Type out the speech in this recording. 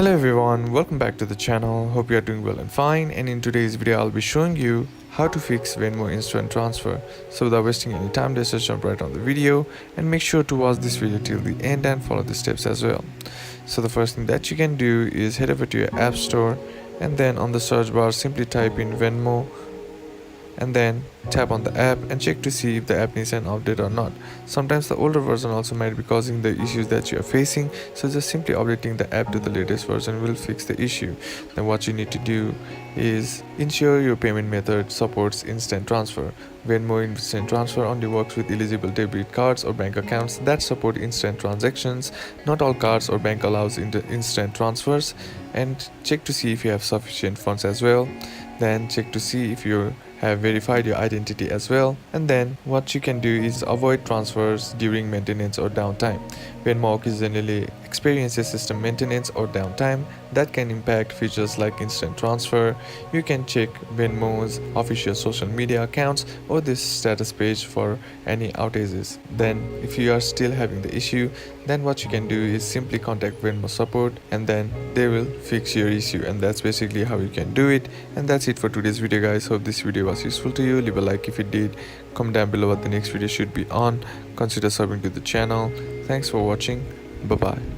Hello everyone, welcome back to the channel. Hope you are doing well and fine, and in today's video I'll be showing you how to fix Venmo instant transfer. So without wasting any time, let's just jump right on the video and make sure to watch this video till the end and follow the steps as well. So the first thing that you can do is head over to your app store, and then on the search bar simply type in Venmo and then tap on the app and check to see if the app needs an update or not. Sometimes the older version also might be causing the issues that you are facing, so just simply updating the app to the latest version will fix the issue. Then what you need to do is ensure your payment method supports instant transfer. Venmo instant transfer only works with eligible debit cards or bank accounts that support instant transactions. Not all cards or bank allows instant transfers. And check to see if you have sufficient funds as well. Then check to see if you have verified your identity as well. And then what you can do is avoid transfers during maintenance or downtime. Venmo occasionally experiences system maintenance or downtime that can impact features like instant transfer. You can check Venmo's official social media accounts or this status page for any outages. Then if you are still having the issue, then what you can do is simply contact Venmo support and then they will fix your issue, and that's basically how you can do it. And that's it for today's video, guys. Hope this video was useful to you. Leave a like if it did, comment down below what the next video should be on, consider subbing to the channel. Thanks for watching. Bye bye.